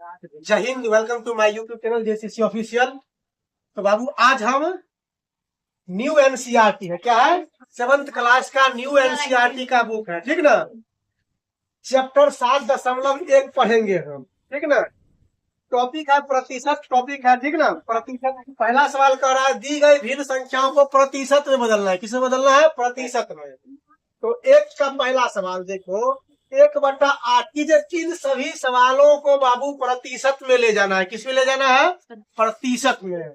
जय Hind. Welcome to my YouTube channel JCC official. तो बाबू आज हम न्यू एनसीईआरटी है, क्या है, 7th क्लास का न्यू एनसीईआरटी का बुक है, ठीक ना। चैप्टर 7.1 पढ़ेंगे हम, ठीक ना। टॉपिक है प्रतिशत, टॉपिक है, ठीक ना। प्रतिशत पहला सवाल कह रहा है दी गई भिन्न संख्याओं को प्रतिशत में बदलना है। किसमें बदलना है? प्रतिशत में। तो एक का पहला सवाल देखो, 1/8 की इन सभी सवालों को बाबू प्रतिशत में ले जाना है। किस में ले जाना है? प्रतिशत में।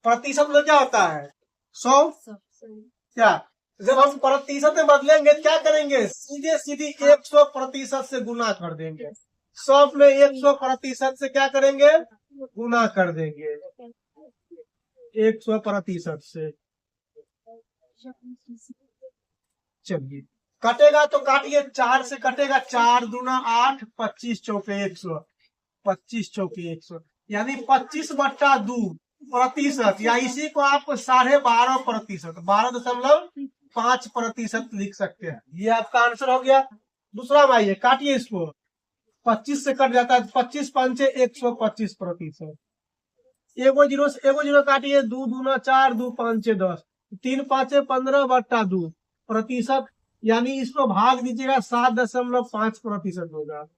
प्रतिशत में क्या होता है? 100। क्या जब हम प्रतिशत में बदलेंगे क्या करेंगे? सीधे सीधी 100% से गुना कर देंगे। 100 में 100% से क्या करेंगे? गुना कर देंगे 100% से। चलिए कटेगा तो काटिए, 4 से कटेगा, 4 दूना 8, 25 चौके 100, 25 चौके 100 यानी 25/2% या इसी को आप 12.5%, 12.5% लिख सकते हैं। ये आपका आंसर हो गया। दूसरा में आइए, काटिए इसको, 25 से कट जाता है, 25 पंचे 125%। एगो जीरो काटिए, 2 दूना 4, 2 पंचे 10, 3 पांचे 15/2% यानी इसको भाग दीजिएगा, 7.5% होगा।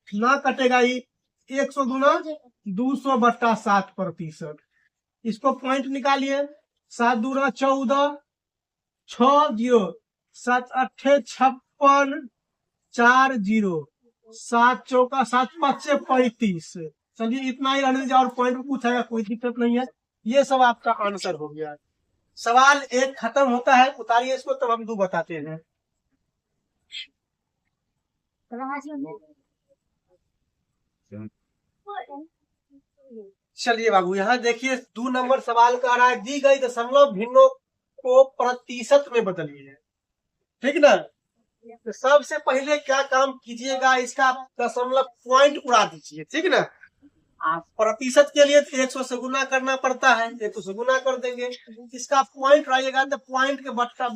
ना कटेगा ही, 100 दूना 200/7%। इसको पॉइंट निकालिए, 7 दूना 14, 6 0, 7 8 56, 4 0, 7 चौका 7 5 35। चलिए इतना ही रहने दीजिए, और पॉइंट में पूछेगा कोई दिक्कत नहीं है। ये सब आपका आंसर हो गया। सवाल 1 खत्म होता है, उतारिए इसको, तब हम 2 बताते हैं। चलिए बाबू यहाँ देखिए, 2 नंबर सवाल कह रहा है दी गई दशमलव भिन्नों को प्रतिशत में बदलिए, ठीक ना। तो सबसे पहले क्या काम कीजिएगा, इसका दशमलव पॉइंट उड़ा दीजिए, ठीक ना। आप प्रतिशत के लिए 100 से गुना करना पड़ता है, 100 से गुना कर देंगे। इसका पॉइंट आइएगा तो पॉइंट के बट्टा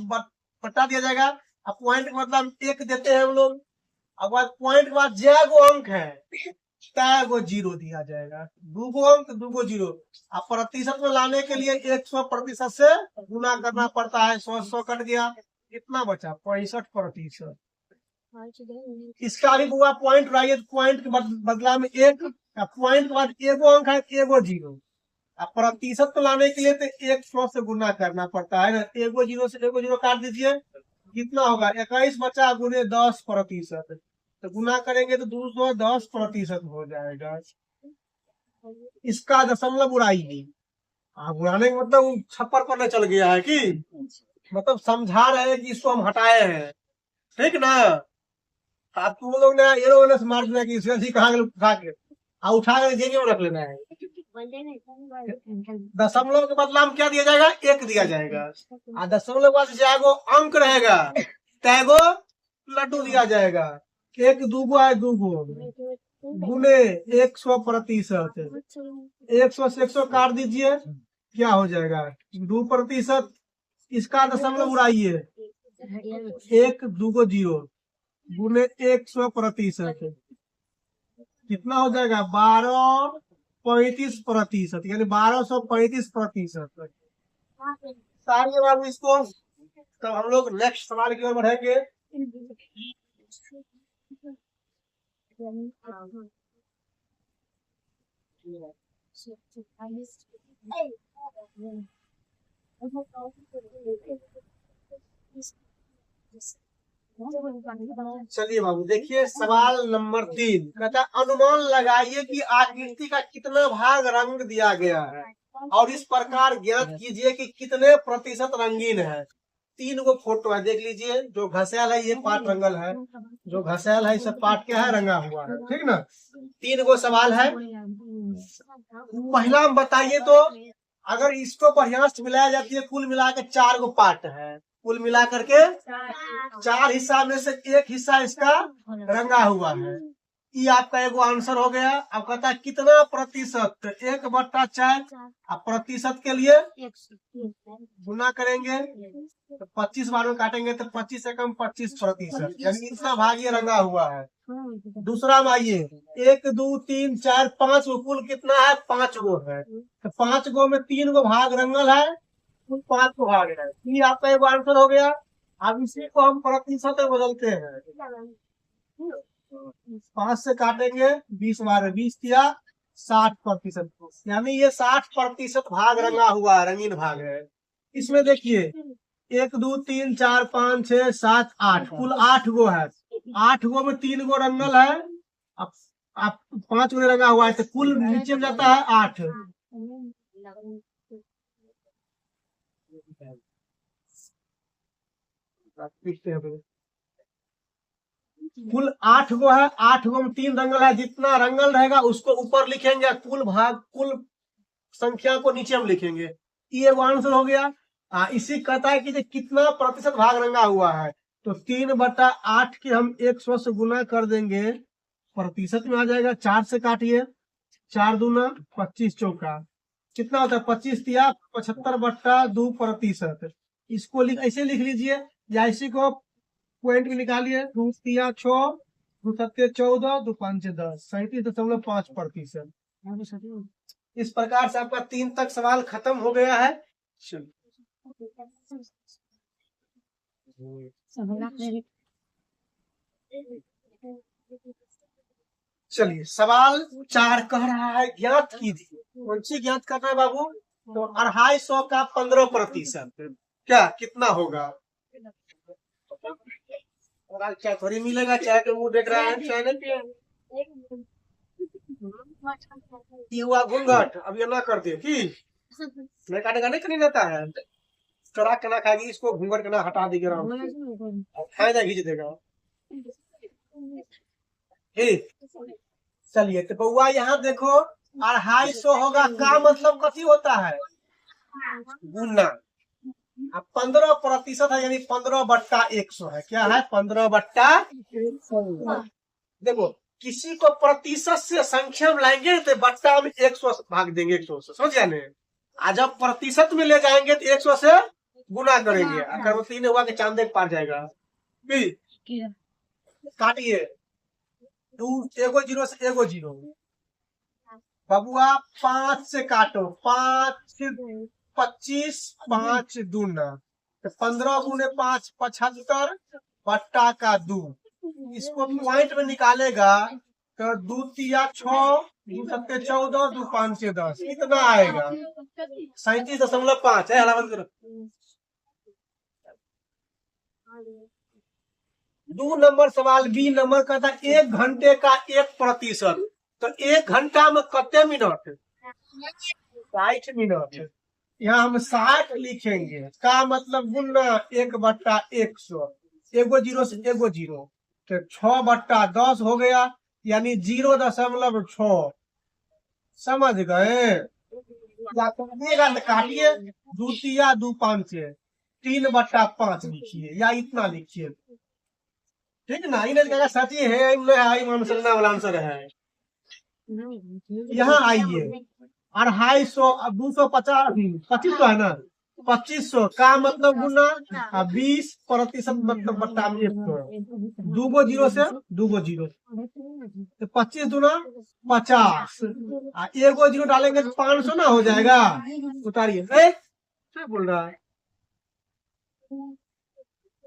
दिया जाएगा। अब पॉइंट के मतलब 1 देते हैं हम लोग। अब पॉइंट के बाद जय गो अंक है तैगो 0 दिया जाएगा। 2 गो अंक 2 गो 0। अब प्रतिशत में लाने के लिए 100% से गुना करना पड़ता है। 100 कट गया, कितना बचा? 65%। इसका भी हुआ पॉइंट लाइए, पॉइंट के बदला में 1, पॉइंट के बाद एगो अंक है, एगो 0। अब प्रतिशत को लाने के लिए तो 100 से गुना करना पड़ता है ना। एगो 0 से एगो 0 काट दीजिए, कितना होगा? 21 बचा गुने 10%। तो गुना करेंगे तो 210% हो जाएगा। इसका दशमलव उड़ाइए। आप उड़ाने का मतलब छप्पर पर चल गया है कि मतलब समझा रहे हैं कि इसको हम हटाए हैं, ठीक ना। आप तुम लोग ने ये लोगों ने स्मार्ट दिया कि इसे कहा उठा के उठा के जेब में रख लेना है। दशमलव के बदला में क्या दिया जाएगा? 1 दिया जाएगा। और दशमलव के बाद जाएगो अंक रहेगा, तैगो लड्डू दिया जाएगा। 1 2 गो है, 2 गो गुने 100%। 100 से 100 काट दीजिए, क्या हो जाएगा? 2%। इसका दशमलव उड़ाइए, 1 2 गो 0 गुने 100%, कितना हो जाएगा? 1235%, यानी 1235%। सारे बाबू इसको, तो हम लोग नेक्स्ट सवाल की ओर बढ़ेंगे। चलिए बाबू देखिए, सवाल नंबर 3 कहता है अनुमान लगाइए कि आकृति का कितना भाग रंग दिया गया है और इस प्रकार ज्ञात कीजिए कि कितने प्रतिशत रंगीन है। 3 गो फोटो है, देख लीजिए। जो घसेल है ये पार्ट रंगल है, जो घसेल है सब पार्ट क्या है? रंगा हुआ है, ठीक ना। 3 गो सवाल है। पहला बताइए तो, अगर इसको बढ़िया से मिलाया जाती है, कुल मिला के 4 गो पार्ट है। कुल मिला करके 4 हिस्सा में से 1 हिस्सा इसका रंगा हुआ है। ये आपका एगो आंसर हो गया। अब कहता है कितना प्रतिशत, 1/4, अब प्रतिशत के लिए गुना करेंगे तो 25 बार में काटेंगे तो 25 से कम 25%, यानी इतना भाग ये रंगा हुआ है। दूसरा में आइए, 1 2 3 4 5 गो, कुल कितना है, 5 गो है, तो 5 गो में 3 गो भाग रंगल है, कुल 5 गो भाग है। ये आपका एगो आंसर हो गया। अब इसी को हम प्रतिशत में बदलते हैं, 5 से काटेंगे, 20 बार 20 किया 60%, यानी ये 60% भाग रंगा हुआ है, रंगीन भाग है। इसमें देखिए 1 2 3 4 5 6 7 8, कुल 8 गो है, 8 गो में 3 गो रंगल है, अब 5 गो रंगा हुआ है, तो कुल नीचे में जाता है 8। कुल 8 गो है, 8 गो में 3 रंगल है, जितना रंगल रहेगा उसको ऊपर लिखेंगे, कुल भाग, कुल संख्या को नीचे में लिखेंगे। ये वो आंसर हो गया। इसी कहता है कि कितना प्रतिशत भाग रंगा हुआ है, तो 3/8 के हम 100 से गुना कर देंगे, प्रतिशत में आ जाएगा। 4 से काटिए, 4 दूना 25 चौका, कितना होता है, 25 दिया 75/2%। इसको ऐसे लिख लीजिए, या इसी को पॉइंट में निकालिए, 2 तिया 6, 2 सत्ते 14, 2 पंचे 10, 37.5%। इस प्रकार से आपका 3 तक सवाल खत्म हो गया है। चलिए सवाल 4 कह रहा है ज्ञात कीजिए। कौन सी ज्ञात करना है बाबू, तो 250 का 15%, क्या कितना होगा। क्या थोड़ी मिलेगा, चाहे तो वो देख रहा है चैनल पे, ये हुआ घूंघट। अब ये ना कर दे कि मैं काटेगा नहीं कहीं रहता है, चोरा के ना खाएगी, इसको घूंघट के ना हटा देगा, फायदा खींच देगा। ठीक, चलिए तो बउआ यहाँ देखो 250 होगा, का मतलब कथी होता है, गुना। अब 15% है, यानी 15/100 है, क्या है, 15/100। देखो किसी को प्रतिशत से संख्या में लाएंगे तो बट्टा में 100 भाग देंगे, 100 से, समझ गया नहीं। जब प्रतिशत में ले जाएंगे तो 100 से गुना करेंगे, अगर वो 3 हुआ कि चांद एक पार जाएगा। काटिए, 2 एगो 0 से एगो 0, बबुआ 5 से काटो, 5 25, 5 दूना, तो 15 गुने 5 75/2। इसको पॉइंट में निकालेगा तो 2 तिया 6, 2 सत्ते 14, 2 पंचे 10, कितना आएगा, 37.5 है। हला बंद करो। 2 नंबर सवाल बी नंबर का था 1 घंटे का 1%, तो 1 घंटा में कितने मिनट, 60 मिनट। यहाँ हम 60 लिखेंगे, का मतलब गुना 1/100, एगो 0 से एगो 0, तो 6/10 हो गया, यानी 0.6। समझ गए, काटिए, 2 तिया 2 5 3/5 लिखिए, या इतना लिखिए, ठीक ना। इन्हें सची है, वाला आंसर है। यहाँ आइए 250, 250 25 है ना, 2500 का मतलब गुना, 20% मतलब बट्टा में 100, 2 गो 0 से 2 गो 0, तो 25 दूना 50, एगो 0 डालेंगे तो 500 ना हो जाएगा। उतारिए, क्या बोल रहा है।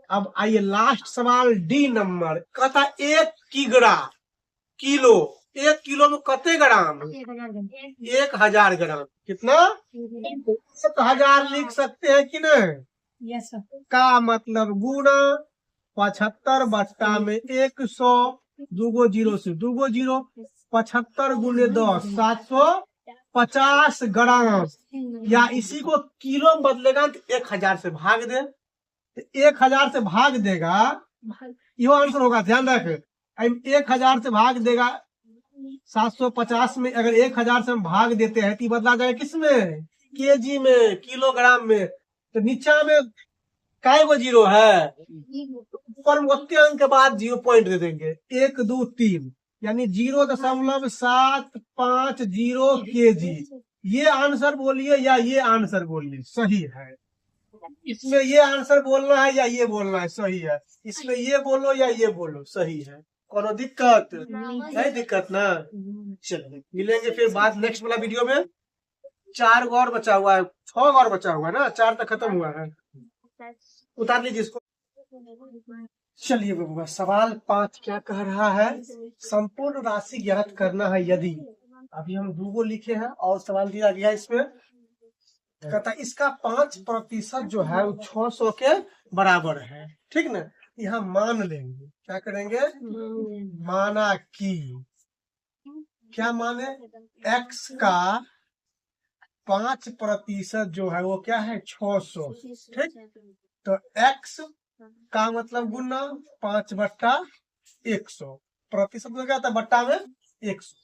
अब आइए लास्ट सवाल डी नंबर, कहता 1 किलो, 1 किलो में कितने ग्राम, 1000 ग्राम, कितना, 1000 लिख सकते हैं कि नहीं। Yes sir. का मतलब गुना 75 में 100, 2 गो 0 से 2 गो 0, 75 गुने 10, 750 ग्राम, या इसी को किलो में बदलेगा तो 1000 से भाग दे, 1000 से भाग देगा, यो आंसर होगा, ध्यान रख। 1000 से भाग देगा 750 में, अगर 1000 से हम भाग देते हैं तो बदला जाएगा किसमें, केजी में, किलोग्राम में, तो नीचा में काय गो 0 है, ऊपर में उतने अंक के बाद 0 पॉइंट दे देंगे, 1 2 3, यानी 0.750 kg। ये आंसर बोलिए या ये आंसर बोलिए, सही है। इसमें ये आंसर बोलना है या ये बोलना है, सही है। इसमें ये बोलो या ये बोलो, सही है। कोनो दिक्कत नहीं? दिक्कत ना। चलिए मिलेंगे फिर बाद नेक्स्ट वाला वीडियो में। 4 और बचा हुआ है, 6 और बचा हुआ है ना, 4 तक खत्म हुआ है। उतार लीजिए इसको। चलिए बबुआ, सवाल 5 क्या कह रहा है? संपूर्ण राशि ज्ञात करना है यदि, अभी हम 2 लिखे हैं और सवाल दिया गया इसमें, कहता है इसका 5% जो है वो 600 के बराबर है। ठीक ना, यहाँ मान लेंगे, क्या करेंगे? माना कि, क्या माने? x का 5% जो है वो क्या है? 600। ठीक, तो x का मतलब गुना 5/100, प्रतिशत में क्या होता है? बट्टा में 100,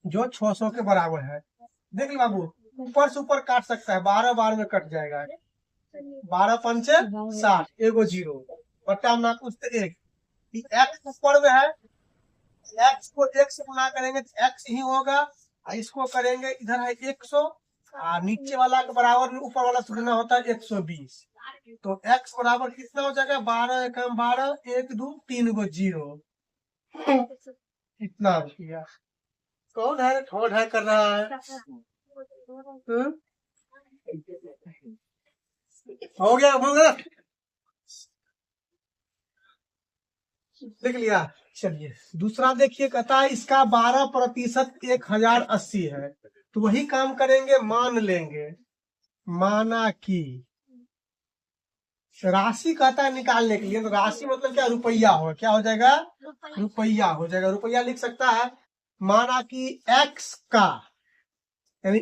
जो 600 के बराबर है। देख लो बाबू, ऊपर से ऊपर काट सकता है, 12 बार में कट जाएगा। 12 पंचे 60, एगो 0, बट्टा में कुछ 1। x ऊपर में है, x को 1 से गुना करेंगे तो x ही होगा, इसको करेंगे इधर है 100, और नीचे वाला के बराबर में ऊपर वाला से गुना होता है 120। तो x बराबर कितना हो जाएगा? 12 एकम 12, 1 2 3 गो 0, इतना रुपया। कौन है ठोड़ है कर रहा है? हो गया, हो गया, देख लिया। चलिए दूसरा देखिए, कहता है इसका 12% 1080 है। तो वही काम करेंगे, मान लेंगे। माना कि राशि कहता है निकालने के लिए, तो राशि मतलब क्या? रुपया हो, क्या हो जाएगा? रुपया हो जाएगा। रुपया लिख सकता है। माना कि x का, यानी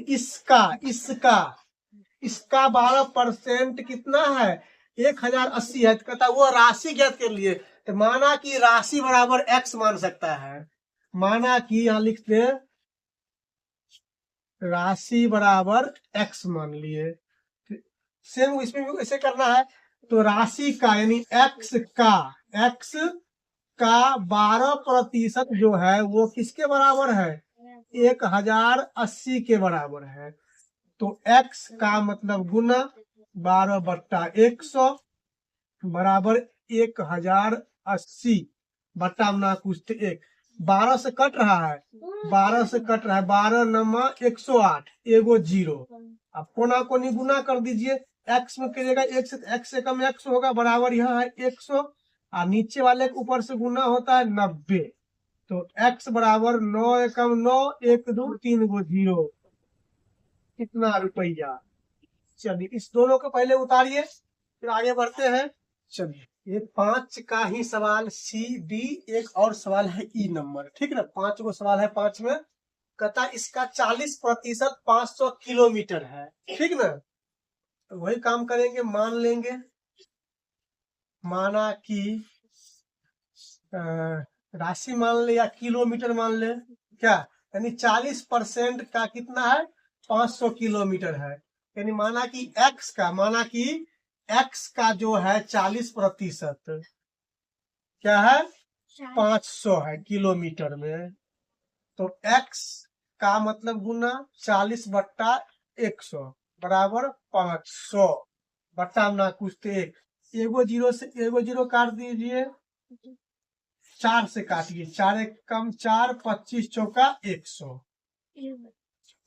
इसका 12% कितना है? 1080 है। तो कहता है वो राशि ज्ञात कर लिए, तो माना कि राशि बराबर x मान सकता है। माना कि यहाँ लिखते हैं राशि बराबर x मान लिए। सेम इसमें भी ऐसे करना है। तो राशि का यानी x का 12% जो है वो किसके बराबर है? 1080 के बराबर है। तो x का मतलब गुना 12/100 बराबर 1080 बट्टा में कुछ 1। 12 से कट रहा है, 12 नमा 108, एगो 0। अब कोना कोनी गुना कर दीजिए, x में करिएगा 1 से, x से कम x होगा, बराबर यहाँ है 100, और नीचे वाले के ऊपर से गुना होता है 90। तो x बराबर 9 एकम 9, 1 2 3 गो 0, कितना रुपया। चलिए इस दोनों को पहले उतारिए, फिर आगे बढ़ते हैं। चलिए ये 5 का ही सवाल सी डी, एक और सवाल है ई नंबर। ठीक ना, 5 गो सवाल है 5 में। कहता इसका 40% 500 किलोमीटर है। ठीक ना, तो वही काम करेंगे, मान लेंगे। माना कि राशि मान ले या किलोमीटर मान ले, क्या? यानी 40% का कितना है? 500 किलोमीटर है। यानी माना कि x का जो है 40% क्या है? 500 है किलोमीटर में। तो x का मतलब गुना 40/100 बराबर 500 बट्टा ना कुछ 1। एगो 0 से एगो 0 काट दीजिए, 4 से काटिए, 4 एक कम 4, 25 चौका 100,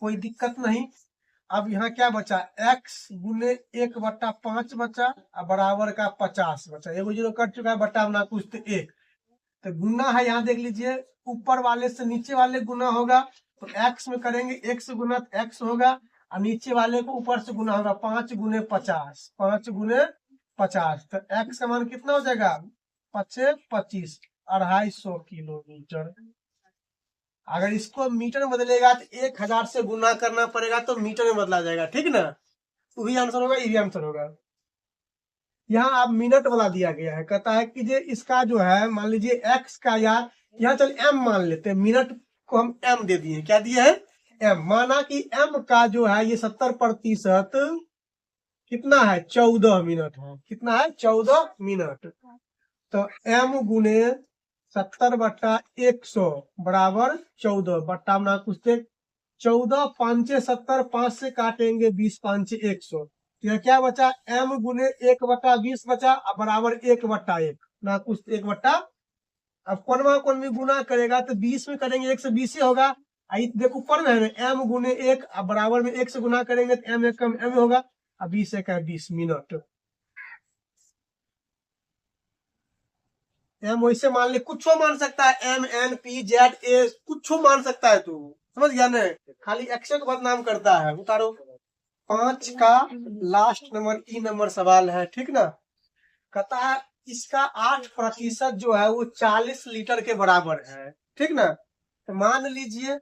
कोई दिक्कत नहीं। अब यहाँ क्या बचा? x गुने 1/5 बचा, और बराबर का 50 बचा। एगो 0 कट चुका है, बट्टा बना कुछ 1। तो गुना है, यहाँ देख लीजिए, ऊपर वाले से नीचे वाले गुना होगा, तो x में करेंगे 1 से गुना तो x होगा, और नीचे वाले को ऊपर से गुना होगा, 5 गुने 50, 5 गुने 50। तो x का मान कितना हो जाएगा? 5 25, 250 किलोमीटर। अगर इसको मीटर में बदलेगा तो 1000 से गुना करना पड़ेगा, तो मीटर में बदला जाएगा। ठीक ना, वही आंसर होगा, ये भी आंसर होगा। यहाँ आप मिनट वाला दिया गया है। कहता है कि जे इसका जो है, मान लीजिए x का, या यहाँ चल m मान लेते हैं, मिनट को हम m दे दिए। क्या दिए है? m। माना कि m का जो है ये 70% कितना है? 14 मिनट है। कितना है? 14 मिनट। तो m गुने 70/100 बराबर 14 बट्टा में पूछते 14 5 70 5 से काटेंगे 20 5 100 तो यह क्या बचा m गुने 1/20 बचा बराबर 1/1 ना कुछ 1/। अब कौन में गुना करेगा तो 20 में करेंगे 1 से 20 ही होगा। देखो ऊपर में है ना m गुने 1 बराबर में 1 से गुना करेंगे तो m 1 कम m होगा। अब 20 1 है 20 मिनट। एम वैसे मान ले कुछ मान सकता है M N P Z A कुछ मान सकता है तू समझ गया ना खाली एक्शन को बदनाम करता है। उतारो 5 का लास्ट नंबर ई नंबर सवाल है ठीक ना। कहता है इसका 8% जो है वो 40 लीटर के बराबर है ठीक ना। तो मान लीजिए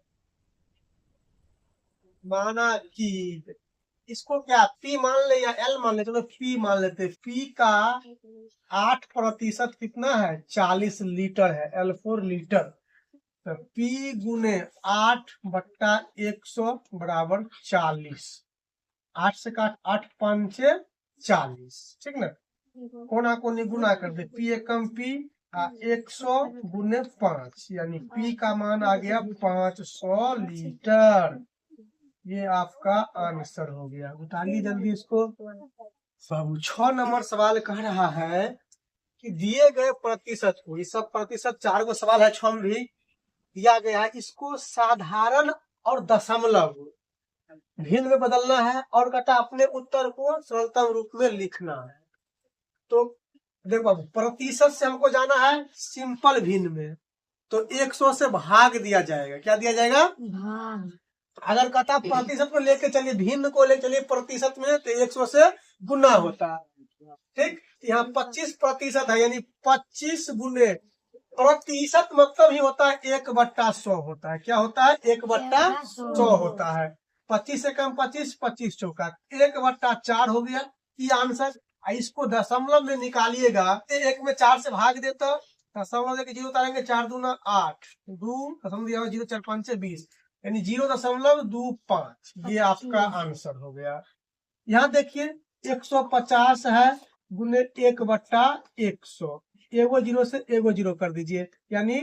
माना कि इसको क्या P मान ले या L मान ले चलो P मान लेते। P का 8% कितना है 40 लीटर है L4 लीटर। तो P गुने 8/100 बराबर 40। 8 से काट 8 5 40 ठीक ना। कोना कोनी गुना कर दे P एकम P 100 गुने 5 यानी P का मान आ गया 500 लीटर। ये आपका आंसर हो गया। उतारिए जल्दी इसको। 6 नंबर सवाल कह रहा है कि दिए गए प्रतिशत को, ये सब प्रतिशत 4 गो सवाल है 6 में भी दिया गया है, इसको साधारण और दशमलव भिन्न में बदलना है और कहता अपने उत्तर को सरलतम रूप में लिखना है। तो देखो बाबू प्रतिशत से हमको जाना है सिंपल भिन्न में तो 100 से भाग दिया जाएगा। क्या दिया जाएगा भाग। अगर कहता प्रतिशत को लेके चलिए भिन्न को ले चलिए प्रतिशत में तो 100 से गुना होता है ठीक। यहाँ 25% है यानी 25 गुने प्रतिशत मतलब ही होता है 1/100 होता है। क्या होता है 1/100 होता है। 25 से कम 25 25 चौका 1/4 हो गया ये आंसर। इसको दशमलव में निकालिएगा 1 में 4 से भाग देता दशमलव देके 0 उतारेंगे 4 दूना 8 2 दशमलव 0 4 5 20 यानी 0.25 ये आपका आंसर हो गया। यहाँ देखिए 150 है गुने 1/100 एगो 0 से एगो 0 कर दीजिए यानी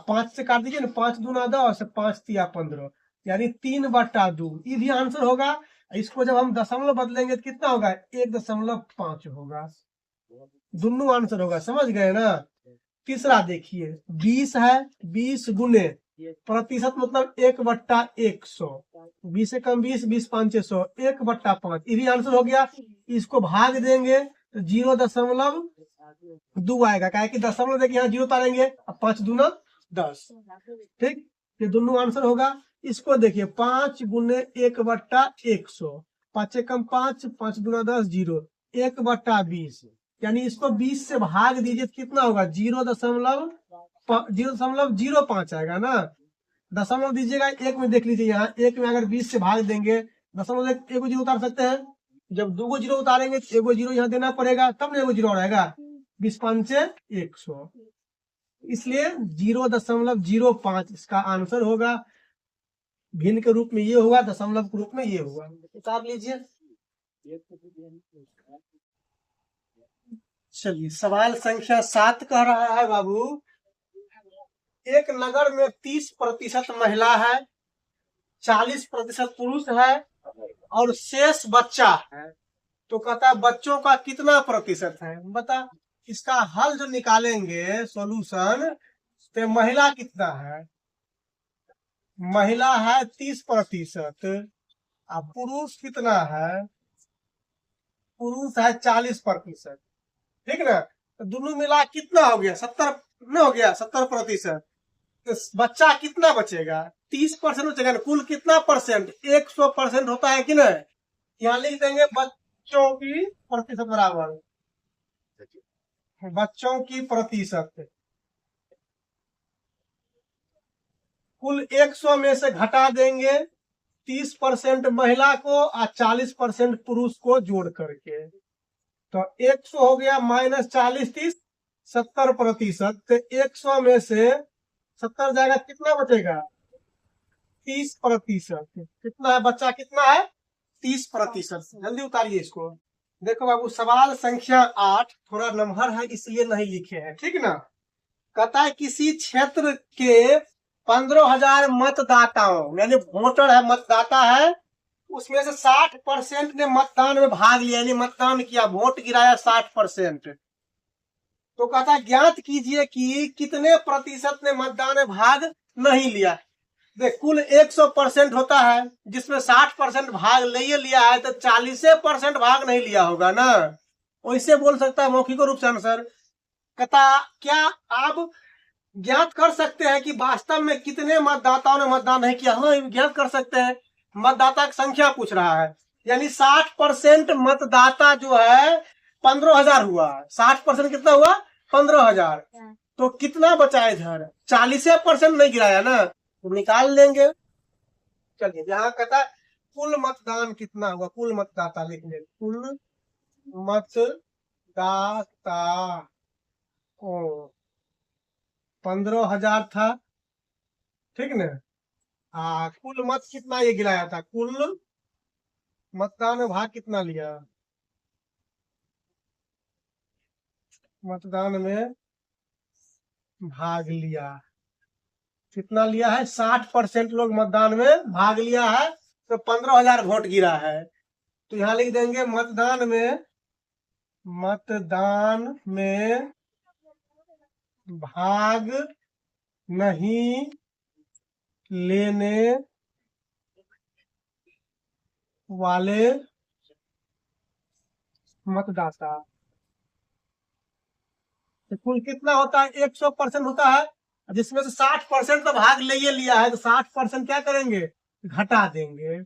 5 से काट दीजिए ना 5 दूना 10 5 तिया 15 यानी 3/2 ये भी आंसर होगा। इसको जब हम दशमलव बदलेंगे तो कितना होगा 1.5 होगा। दोनों आंसर होगा समझ गए ना। तीसरा देखिए 20 है 20 गुने प्रतिशत मतलब 1/100 20 से कम 20 20 5 100 1/5 ये भी आंसर हो गया। इसको भाग देंगे तो 0.2 आएगा क्या कि दशमलव देखिए यहाँ 0 उतारेंगे अब 5 दूना 10 ठीक ये दोनों आंसर होगा। इसको देखिए 5 गुने 1/100 5 से कम 5 5 दूना 10 0 1/20 यानी इसको 20 से भाग दीजिए तो कितना होगा 0.05 आएगा ना। दशमलव दीजिएगा 1 में देख लीजिए यहाँ 1 में अगर 20 से भाग देंगे दशमलव एगो 0 उतार सकते हैं। जब 2 0 उतारेंगे तो एगो 0 यहाँ देना पड़ेगा तब ना एगो 0 रहेगा 20 5 100 इसलिए 0.05 इसका आंसर होगा। भिन्न के रूप में ये होगा दशमलव के रूप में ये होगा। उतार लीजिए। चलिए सवाल संख्या 7 कह रहा है बाबू एक नगर में 30% महिला है 40% पुरुष है और शेष बच्चा है तो कहता है बच्चों का कितना प्रतिशत है बता। इसका हल जो निकालेंगे सॉल्यूशन तो महिला कितना है महिला है 30% और पुरुष कितना है पुरुष है 40% ठीक ना। तो दोनों मिला कितना हो गया 70 न हो गया 70%। तो बच्चा कितना बचेगा 30% बचेगा ना। कुल कितना परसेंट 100% होता है कि नहीं। यहाँ लिख देंगे बच्चों की प्रतिशत बराबर बच्चों की प्रतिशत कुल 100 में से घटा देंगे 30% महिला को और 40% पुरुष को जोड़ करके तो 100 हो गया -40 30 70%। तो 100 में से 70 जाएगा कितना बचेगा 30%। कितना है बच्चा कितना है 30%। जल्दी उतारिए इसको। देखो बाबू सवाल संख्या 8 थोड़ा नंबर है इसलिए नहीं लिखे हैं ठीक ना। कहता है किसी क्षेत्र के 15,000 मतदाताओं यानी वोटर है, मतदाता है, उसमें से 60% ने मतदान में भाग लिया यानी मतदान किया, वोट गिराया 60%। तो कहता है ज्ञात कीजिए कि कितने प्रतिशत ने मतदान में भाग नहीं लिया। देख कुल 100% होता है, जिसमें 60% भाग ले लिया है, तो 40% भाग नहीं लिया होगा ना। वैसे बोल सकता है मौखिक रूप से आंसर। कहता क्या आप ज्ञात कर सकते हैं कि वास्तव में कितने मतदाताओं ने मतदान नहीं किया। हाँ ज्ञात कर सकते हैं, मतदाता की संख्या पूछ रहा है, यानी 60% मतदाता जो है 15,000 हुआ। 60% कितना हुआ? 15,000। तो कितना बचा इधर? 40% नहीं गिराया ना, तो निकाल लेंगे। चलिए यहाँ कहता कुल मतदान कितना हुआ, कुल मतदाता लिख ले, कुल मतदाता 15,000 था, ठीक ना। कुल मत कितना ये गिराया था, कुल मतदान में भाग कितना लिया, मतदान में भाग लिया कितना लिया है? 60% लोग मतदान में भाग लिया है, तो 15,000 वोट गिरा है। तो यहाँ लिख देंगे मतदान में भाग नहीं लेने वाले मतदाता। तो कुल कितना होता है? 100% होता है, जिसमें से 60% तो भाग ले लिया है, तो 60% क्या करेंगे? घटा देंगे।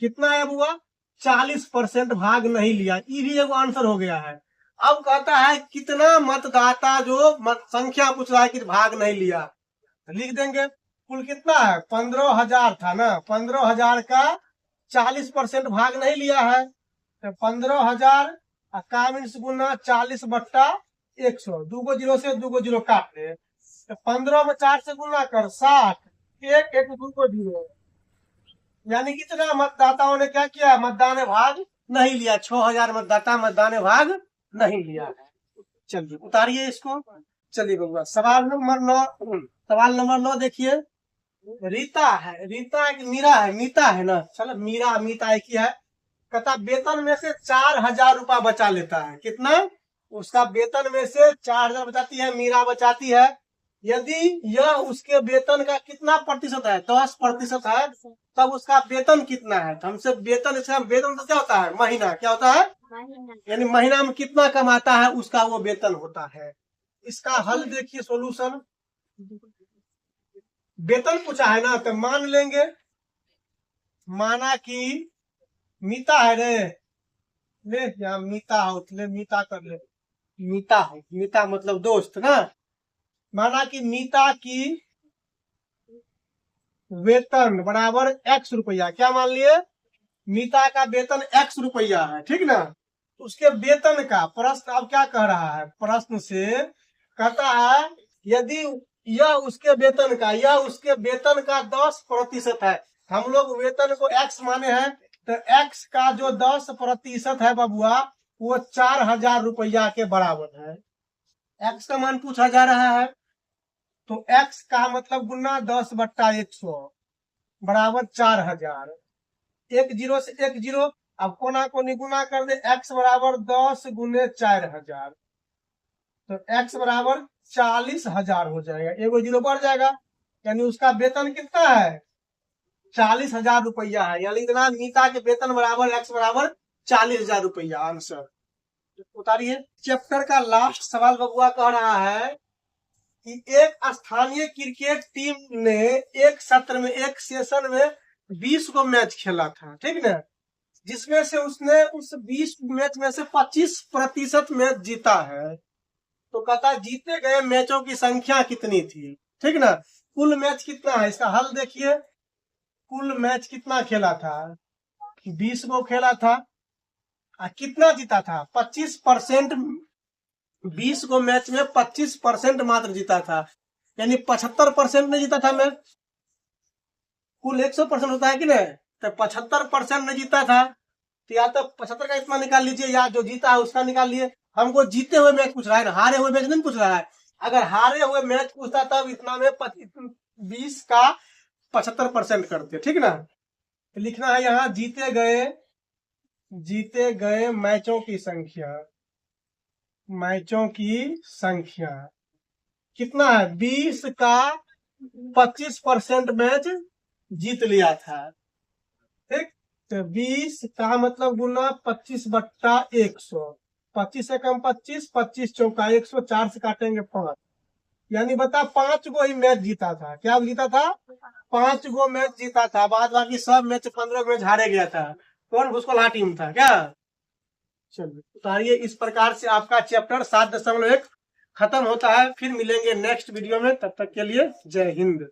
कितना है हुआ? 40% भाग नहीं लिया। ये भी एक आंसर हो गया है। अब कहता है कितना मतदाता जो संख्या पूछ रहा है कि भाग नहीं लिया, तो लिख देंगे कुल कितना है? 15,000 था ना, 15,000 का 40% भाग नहीं लिया है, तो 15,000 का मीन्स गुना 40/100। 2 जीरो से 2 जीरो काट ले, तो 15 में 4 से गुना कर 60, 1 जीरो, यानी कितना मतदाताओं ने क्या किया? मतदान में भाग नहीं लिया। 6,000 मतदाता मतदान में भाग नहीं लिया है। चलिए उतारिए इसको। चलिए बबुआ सवाल नंबर 9, सवाल नंबर 9 देखिए। रीता है, रीता एक मीरा है, मीता है ना, चलो मीरा मीता एक ही है। कहता वेतन में से 4,000 रुपया बचा लेता है। कितना? उसका वेतन में से 4,000 बचाती है, मीरा बचाती है। यदि यह उसके वेतन का कितना प्रतिशत है? 10% है, तब उसका वेतन कितना है? तो हमसे वेतन, इसका वेतन तो क्या होता है? महीना। क्या होता है? यानी महीना में कितना कमाता है उसका वो वेतन होता है। इसका हल देखिए, सॉल्यूशन। वेतन पूछा है ना, तो मान लेंगे, माना कि मीता है रे, ले या मीता हो, ले मीता कर ले, मीता हो, मीता मतलब दोस्त ना। माना कि मीता की वेतन बराबर x रुपया, क्या मान लिए? मीता का वेतन x रुपया है, ठीक ना। उसके वेतन का प्रश्न अब क्या कह रहा है? प्रश्न से कहता है यदि यह उसके वेतन का, यह उसके वेतन का 10% है। हम लोग वेतन को x माने हैं, तो x का जो 10% है बबुआ, वो 4,000 रुपया के बराबर है। x का मान पूछा जा रहा है, तो x का मतलब गुना 10/100 बराबर 4,000। 1 जीरो से 1 जीरो, अब कोना को निगुना कर दे, x बराबर 10 गुने 4,000, तो x बराबर 40,000 हो जाएगा। 1 जीरो बढ़ जाएगा, यानी उसका वेतन कितना है? 40,000 रुपया है। यानी इतना मीता के वेतन बराबर x बराबर 40,000 रुपया। आंसर उतारिए। चैप्टर का लास्ट सवाल बबुआ कह रहा है कि एक स्थानीय क्रिकेट टीम ने एक सत्र में, एक सेशन में 20 को मैच खेला था, ठीक ना, जिसमें से उसने उस 20 मैच में से 25% मैच जीता है। तो कहता जीते गए मैचों की संख्या कितनी थी, ठीक ना। कुल मैच कितना है? इसका हल देखिए। कुल मैच कितना खेला था? 20 को खेला था, कितना जीता था? 25%। 20 को मैच में 25% मात्र जीता था, यानी 75% नहीं जीता था मैच। कुल 100% होता है कि नहीं, तो 75% नहीं जीता था, तो या तो 75 का इतना निकाल लीजिए, या जो जीता है उसका निकाल लिए। हमको जीते हुए मैच पूछ रहा है, हारे हुए मैच नहीं पूछ रहा है। अगर हारे हुए मैच पूछता तब इतना में 20 का 75% करते, ठीक ना। तो लिखना है यहाँ जीते गए मैचों की संख्या कितना है, 20 का 25% मैच जीत लिया था, ठीक। तो 20 का मतलब गुना 25/100, 25 से कम 25, 25 चौका 100, 4 से काटेंगे 5, यानी बता 5 गो ही मैच जीता था। क्या जीता था? 5 गो मैच जीता था, बाद बाकी सब मैच 15 मैच हारे गया था। कौन भूसकोला टीम था क्या? चलिए उतारिए। इस प्रकार से आपका चैप्टर 7.1 खत्म होता है। फिर मिलेंगे नेक्स्ट वीडियो में, तब तक के लिए जय हिंद।